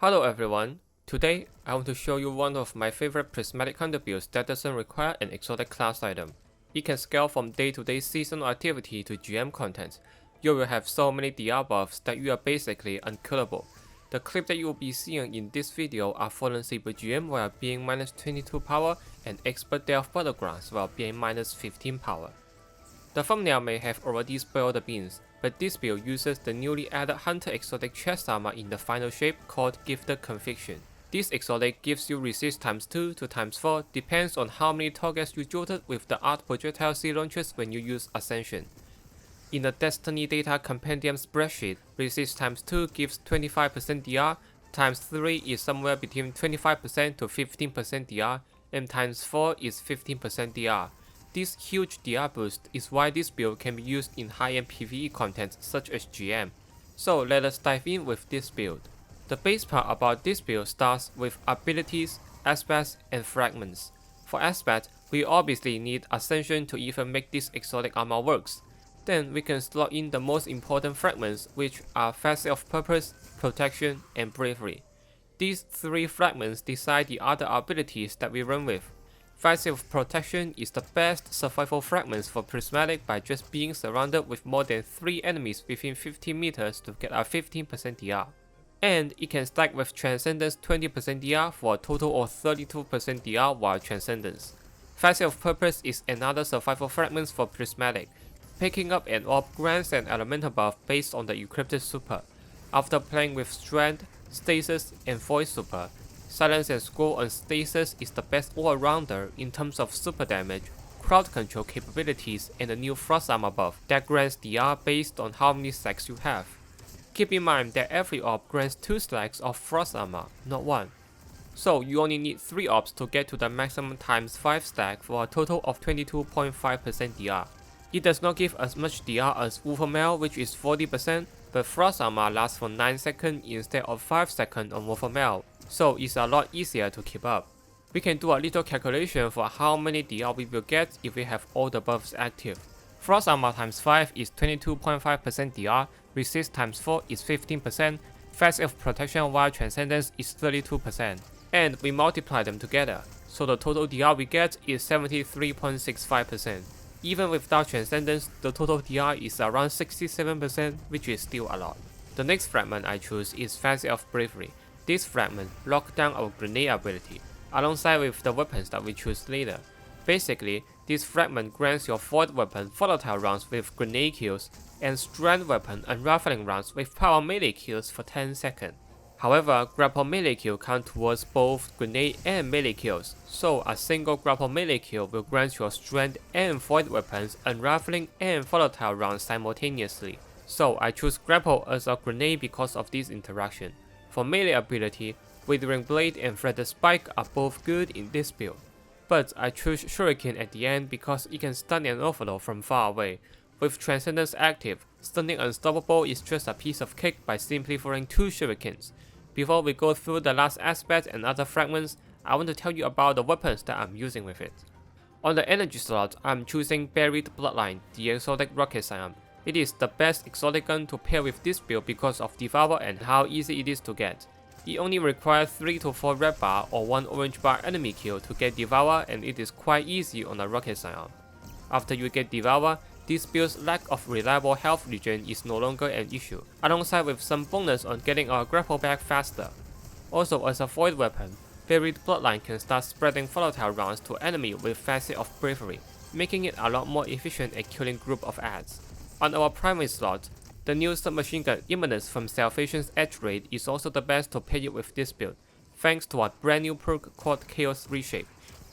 Hello everyone, today I want to show you one of my favorite Prismatic Hunter builds that doesn't require an exotic class item. It can scale from day-to-day seasonal activity to GM content. You will have so many DR buffs that you are basically unkillable. The clip that you will be seeing in this video are Fallen Saber GM while being minus 22 power and Expert Delve Battlegrounds while being minus 15 power. The thumbnail may have already spoiled the beans, but this build uses the newly added Hunter exotic chest armor in the final shape called Gifted Conviction. This exotic gives you resist times 2 to times 4 depends on how many targets you jolted with the art projectile C launchers when you use Ascension. In the Destiny Data Compendium spreadsheet, resist times 2 gives 25% DR, times 3 is somewhere between 25% to 15% DR, and times 4 is 15% DR. This huge DR boost is why this build can be used in high-end PvE content such as GM. So let us dive in with this build. The base part about this build starts with abilities, aspects, and fragments. For aspect, we obviously need Ascension to even make this exotic armor works. Then we can slot in the most important fragments, which are Facet of Purpose, Protection, and Bravery. These three fragments decide the other abilities that we run with. Facet of Protection is the best survival fragments for Prismatic by just being surrounded with more than 3 enemies within 15 meters to get a 15% DR. And it can stack with Transcendence 20% DR for a total of 32% DR while Transcendence. Facet of Purpose is another survival fragment for Prismatic. Picking up an orb grants an elemental buff based on the equipped super. After playing with Strand, Stasis, and Void super, Silence and Scroll on Stasis is the best all-rounder in terms of super damage, crowd control capabilities, and a new Frost armor buff that grants DR based on how many stacks you have. Keep in mind that every orb grants 2 stacks of Frost armor, not 1. So you only need 3 orbs to get to the maximum times 5 stack for a total of 22.5% DR. It does not give as much DR as Wolfmail, which is 40%, but Frost armor lasts for 9 seconds instead of 5 seconds on Wolfmail, so it's a lot easier to keep up. We can do a little calculation for how many DR we will get if we have all the buffs active. Frost armor times 5 is 22.5% DR, resist times 4 is 15%, Facet of Protection while Transcendence is 32%, and we multiply them together, so the total DR we get is 73.65%. Even without Transcendence, the total DR is around 67%, which is still a lot. The next fragment I choose is Facet of Bravery. This fragment locks down our grenade ability, alongside with the weapons that we choose later. Basically, this fragment grants your Void weapon volatile rounds with grenade kills, and Strand weapon unraveling rounds with power melee kills for 10 seconds. However, grapple melee kill counts towards both grenade and melee kills, so a single grapple melee kill will grant your Strand and Void weapons unraveling and volatile rounds simultaneously. So I choose grapple as a grenade because of this interaction. For melee ability, Withering Blade and Threaded Spike are both good in this build, but I choose Shuriken at the end because it can stun an overload from far away. With Transcendence active, stunning Unstoppable is just a piece of cake by simply throwing 2 Shurikens. Before we go through the last aspect and other fragments, I want to tell you about the weapons that I'm using with it. On the energy slot, I'm choosing Buried Bloodline, the exotic rocket scion. It is the best exotic gun to pair with this build because of Devour and how easy it is to get. It only requires 3 to 4 red bar or 1 orange bar enemy kill to get Devour, and it is quite easy on a rocket scion. After you get Devour, this build's lack of reliable health regen is no longer an issue, alongside with some bonus on getting our grapple back faster. Also, as a Void weapon, Buried Bloodline can start spreading volatile rounds to enemy with Facet of Bravery, making it a lot more efficient at killing group of adds. On our primary slot, the new submachine gun Imminence from Salvation's Edge Raid is also the best to pair it with this build, thanks to a brand new perk called Chaos Reshape.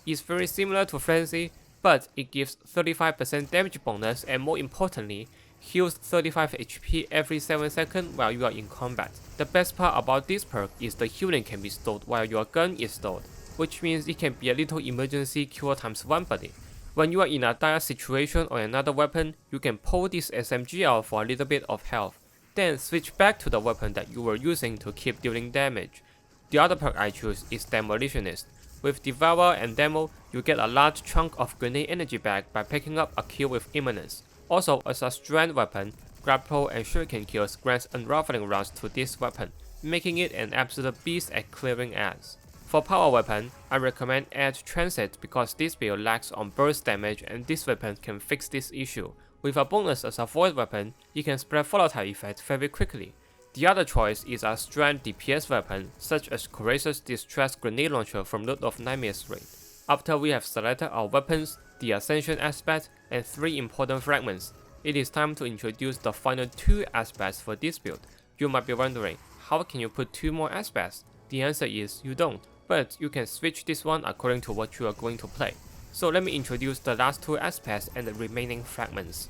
It's very similar to Frenzy, but it gives 35% damage bonus and more importantly, heals 35 HP every 7 seconds while you are in combat. The best part about this perk is the healing can be stored while your gun is stored, which means it can be a little emergency cure times 1 buddy. When you are in a dire situation or another weapon, you can pull this SMG out for a little bit of health, then switch back to the weapon that you were using to keep dealing damage. The other perk I choose is Demolitionist. With Devour and Demo, you get a large chunk of grenade energy back by picking up a kill with Imminence. Also, as a Strand weapon, Grapple and Shuriken kills grants unraveling rounds to this weapon, making it an absolute beast at clearing ads. For power weapon, I recommend Edge Transit because this build lacks on burst damage and this weapon can fix this issue. With a bonus as a void weapon, you can spread volatile effects very quickly. The other choice is a Strand DPS weapon such as Courageous Distress Grenade Launcher from Loot of Nightmares raid. After we have selected our weapons, the Ascension aspect, and 3 important fragments, it is time to introduce the final 2 aspects for this build. You might be wondering, how can you put 2 more aspects? The answer is you don't, but you can switch this one according to what you are going to play. So let me introduce the last 2 aspects and the remaining fragments.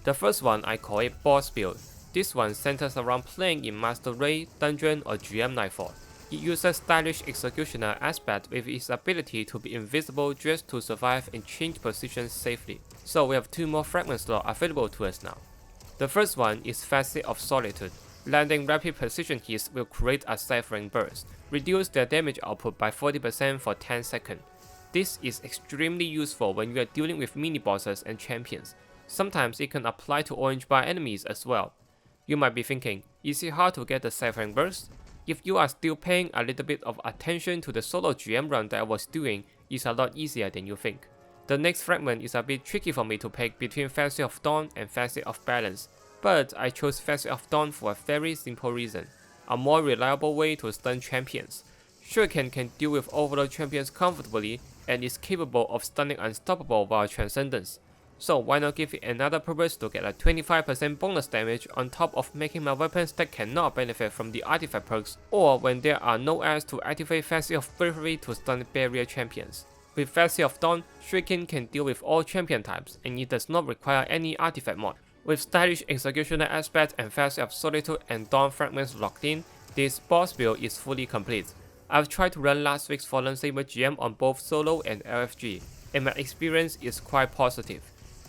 The first one I call it boss build. This one centers around playing in Master Raid, Dungeon or GM Nightfall. It uses stylish executioner aspect with its ability to be invisible just to survive and change positions safely. So we have 2 more fragment slots available to us now. The first one is Facet of Solitude. Landing rapid precision hits will create a ciphering burst, reduce their damage output by 40% for 10 seconds. This is extremely useful when you are dealing with mini bosses and champions. Sometimes it can apply to orange bar enemies as well. You might be thinking, is it hard to get the ciphering burst? If you are still paying a little bit of attention to the solo GM run that I was doing, it's a lot easier than you think. The next fragment is a bit tricky for me to pick between Facet of Dawn and Facet of Balance, but I chose Facet of Dawn for a very simple reason, a more reliable way to stun champions. Shuriken can deal with overload champions comfortably and is capable of stunning Unstoppable via Transcendence. So why not give it another purpose to get a 25% bonus damage on top of making my weapons that cannot benefit from the artifact perks, or when there are no ads to activate Facet of Bravery to stun barrier champions. With Facet of Dawn, Shuriken can deal with all champion types and it does not require any artifact mod. With stylish executioner aspect and Facet of Solitude and Dawn fragments locked in, this boss build is fully complete. I've tried to run last week's Fallen Saber GM on both solo and LFG, and my experience is quite positive.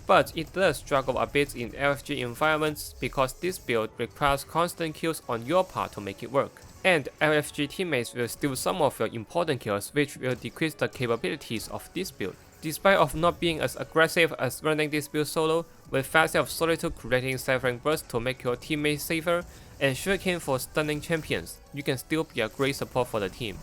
But it does struggle a bit in LFG environments because this build requires constant kills on your part to make it work. And LFG teammates will steal some of your important kills, which will decrease the capabilities of this build. Despite of not being as aggressive as running this build solo, with Facet of Solitude creating ciphering burst to make your teammates safer, and Shuriken for stunning champions, you can still be a great support for the team.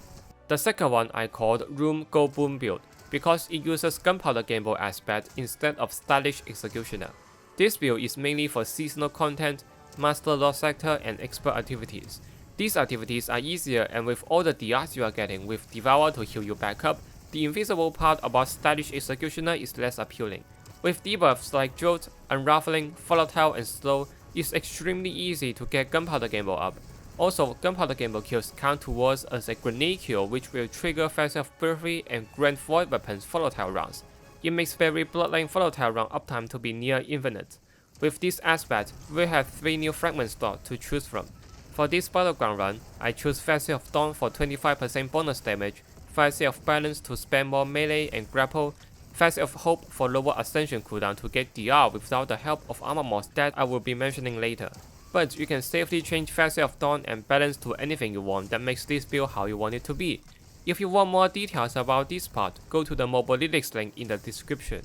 The second one I called Room Go Boom build, because it uses Gunpowder Gamble aspect instead of stylish executioner. This build is mainly for seasonal content, Master Lord Sector and expert activities. These activities are easier, and with all the DRs you are getting with Devour to heal you back up, the invisible part about stylish executioner is less appealing. With debuffs like Jolt, Unraveling, Volatile and Slow, it's extremely easy to get Gunpowder Gamble up. Also, Gunpowder Gamble kills count towards as a grenade kill, which will trigger Facet of Bravery and grant void weapons volatile rounds. It makes very Bloodline volatile round uptime to be near infinite. With this aspect, we have 3 new fragment slots to choose from. For this battleground run, I chose Facet of Dawn for 25% bonus damage, Facet of Balance to spam more melee and grapple, Facet of Hope for lower Ascension cooldown to get DR without the help of armor mods that I will be mentioning later. But you can safely change Facet of Dawn and Balance to anything you want that makes this build how you want it to be. If you want more details about this part, go to the mobile lyrics link in the description.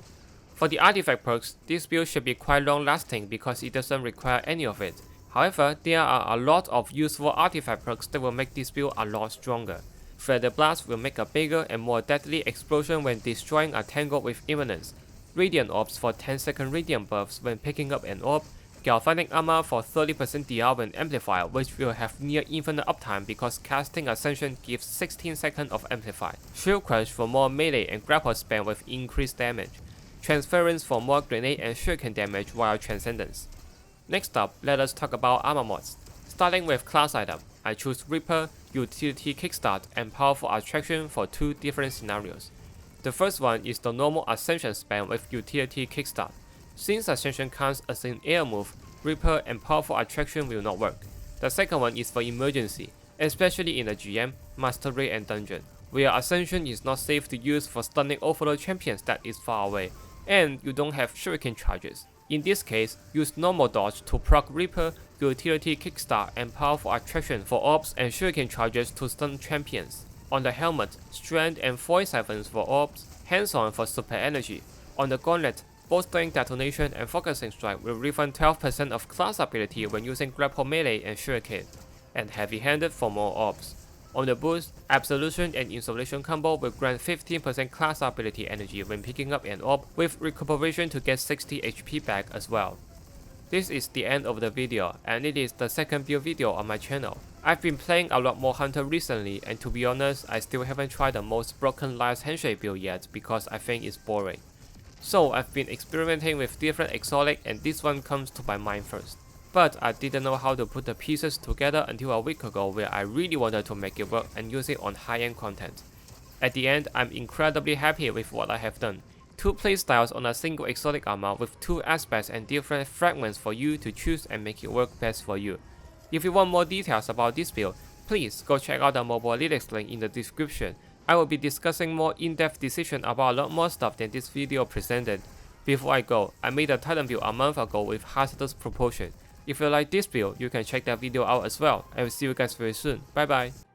For the artifact perks, this build should be quite long lasting because it doesn't require any of it. However, there are a lot of useful artifact perks that will make this build a lot stronger. Feather Blast will make a bigger and more deadly explosion when destroying a tangle with Imminence, Radiant Orbs for 10-second Radiant buffs when picking up an orb, Galvanic Armor for 30% DR when Amplify, which will have near infinite uptime because casting Ascension gives 16 seconds of Amplify, Shield Crush for more melee and grapple spam with increased damage, Transference for more grenade and shuriken damage while Transcendence. Next up, let us talk about armor mods. Starting with class item, I choose Reaper, Utility Kickstart and Powerful Attraction for 2 different scenarios. The first one is the normal Ascension spam with Utility Kickstart. Since Ascension counts as an air move, Reaper and Powerful Attraction will not work. The second one is for emergency, especially in the GM, Master Raid and Dungeon, where Ascension is not safe to use for stunning overload champions that is far away, and you don't have shuriken charges. In this case, use normal dodge to proc Reaper, Utility Kickstart and Powerful Attraction for orbs and shuriken charges to stun champions. On the helmet, Strand and Void Siphons for orbs, Hands-on for super energy. On the gauntlet, bolstering detonation and focusing strike will refund 12% of class ability when using grapple melee and shuriken. and heavy-handed for more orbs. On the boost, Absolution and Insolation combo will grant 15% class ability energy when picking up an orb, with recuperation to get 60 HP back as well. This is the end of the video, and it is the second build video on my channel. I've been playing a lot more Hunter recently, and to be honest, I still haven't tried the most broken Last Handshake build yet because I think it's boring. So I've been experimenting with different exotic, and this one comes to my mind first. But I didn't know how to put the pieces together until a week ago, where I really wanted to make it work and use it on high-end content. At the end, I'm incredibly happy with what I have done. 2 playstyles on a single exotic armor with 2 aspects and different fragments for you to choose and make it work best for you. If you want more details about this build, please go check out the mobile lyrics link in the description. I will be discussing more in-depth decisions about a lot more stuff than this video presented. Before I go, I made a Titan build a month ago with hazardous proportion. If you like this build, you can check that video out as well. I will see you guys very soon. Bye bye.